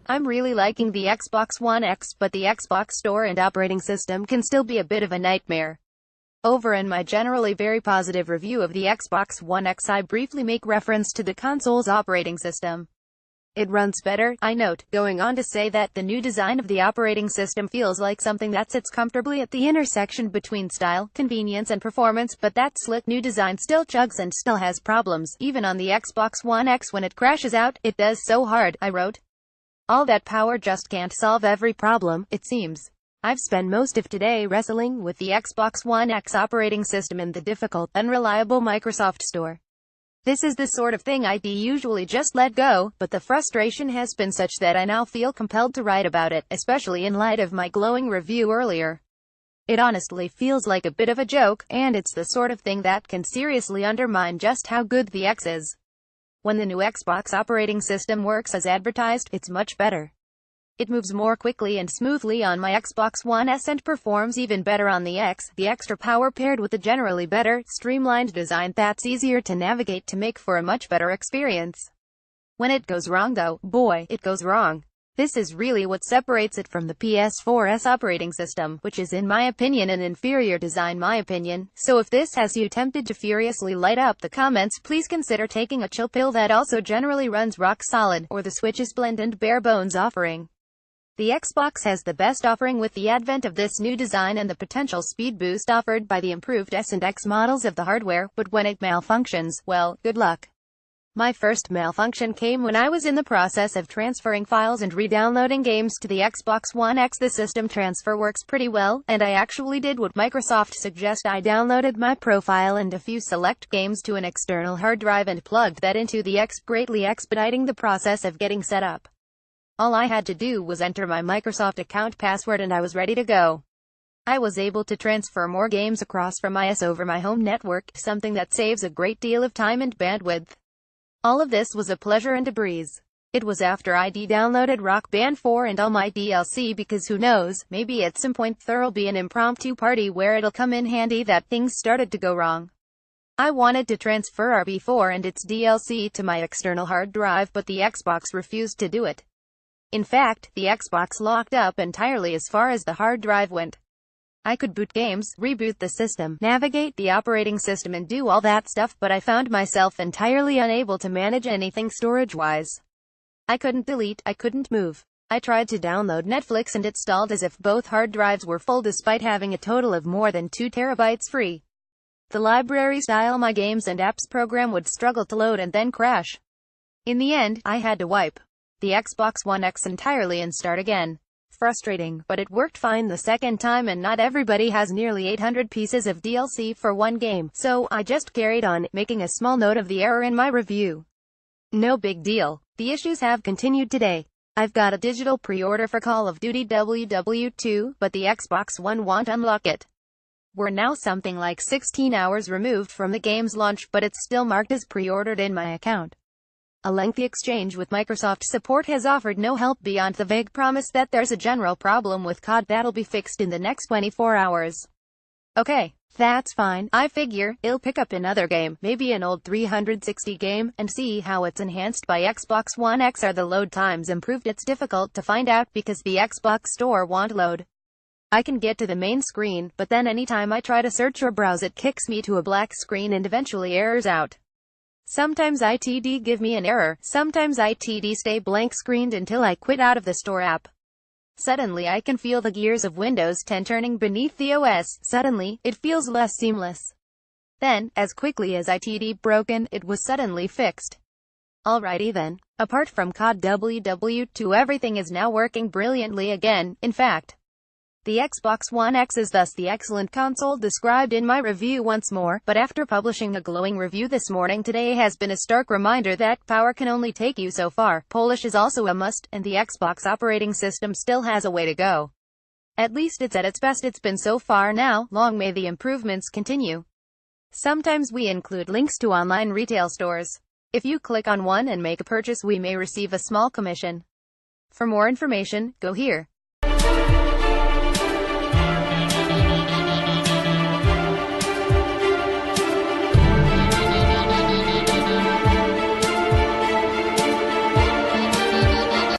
I'm really liking the Xbox One X, but the Xbox Store and operating system can still be a bit of a nightmare. Over in my generally very positive review of the Xbox One X, I briefly make reference to the console's operating system. It runs better, I note, going on to say that the new design of the operating system feels like something that sits comfortably at the intersection between style, convenience and performance, but that slick new design still chugs and still has problems. Even on the Xbox One X, when it crashes out, it does so hard, I wrote. All that power just can't solve every problem, it seems. I've spent most of today wrestling with the Xbox One X operating system in the difficult, unreliable Microsoft Store. This is the sort of thing I'd usually just let go, but the frustration has been such that I now feel compelled to write about it, especially in light of my glowing review earlier. It honestly feels like a bit of a joke, and it's the sort of thing that can seriously undermine just how good the X is. When the new Xbox operating system works as advertised, it's much better. It moves more quickly and smoothly on my Xbox One S and performs even better on the X. The extra power paired with a generally better, streamlined design that's easier to navigate to make for a much better experience. When it goes wrong though, boy, it goes wrong. This is really what separates it from the PS4's operating system, which is in my opinion an inferior design so if this has you tempted to furiously light up the comments, please consider taking a chill pill that also generally runs rock solid, or the Switch's blend and bare bones offering. The Xbox has the best offering with the advent of this new design and the potential speed boost offered by the improved S and X models of the hardware, but when it malfunctions, well, good luck. My first malfunction came when I was in the process of transferring files and re-downloading games to the Xbox One X. The system transfer works pretty well, and I actually did what Microsoft suggests. I downloaded my profile and a few select games to an external hard drive and plugged that into the X, greatly expediting the process of getting set up. All I had to do was enter my Microsoft account password and I was ready to go. I was able to transfer more games across from my S over my home network, something that saves a great deal of time and bandwidth. All of this was a pleasure and a breeze. It was after I downloaded Rock Band 4 and all my DLC, because who knows, maybe at some point there'll be an impromptu party where it'll come in handy that things started to go wrong. I wanted to transfer RB4 and its DLC to my external hard drive, but the Xbox refused to do it. In fact, the Xbox locked up entirely as far as the hard drive went. I could boot games, reboot the system, navigate the operating system and do all that stuff, but I found myself entirely unable to manage anything storage-wise. I couldn't delete, I couldn't move. I tried to download Netflix and it stalled as if both hard drives were full despite having a total of more than 2 terabytes free. The library style my games and apps program would struggle to load and then crash. In the end, I had to wipe the Xbox One X entirely and start again. Frustrating, but it worked fine the second time, and not everybody has nearly 800 pieces of DLC for one game, so I just carried on, making a small note of the error in my review. No big deal. The issues have continued today. I've got a digital pre-order for Call of Duty WW2, but the Xbox One won't unlock it. We're now something like 16 hours removed from the game's launch, but it's still marked as pre-ordered in my account. A lengthy exchange with Microsoft support has offered no help beyond the vague promise that there's a general problem with COD that'll be fixed in the next 24 hours. Okay, that's fine. I figure I'll pick up another game, maybe an old 360 game, and see how it's enhanced by Xbox One X. Are the load times improved? It's difficult to find out because the Xbox Store won't load. I can get to the main screen, but then anytime I try to search or browse it kicks me to a black screen and eventually errors out. Sometimes ITD give me an error, sometimes ITD stay blank screened until I quit out of the store app. Suddenly I can feel the gears of Windows 10 turning beneath the OS, suddenly, it feels less seamless. Then, as quickly as ITD broken, it was suddenly fixed. Alrighty then. Apart from COD WW2, everything is now working brilliantly again. In fact, the Xbox One X is thus the excellent console described in my review once more, but after publishing a glowing review this morning, today has been a stark reminder that power can only take you so far. Polish is also a must, and the Xbox operating system still has a way to go. At least it's at its best it's been so far now. Long may the improvements continue. Sometimes we include links to online retail stores. If you click on one and make a purchase, we may receive a small commission. For more information, go here.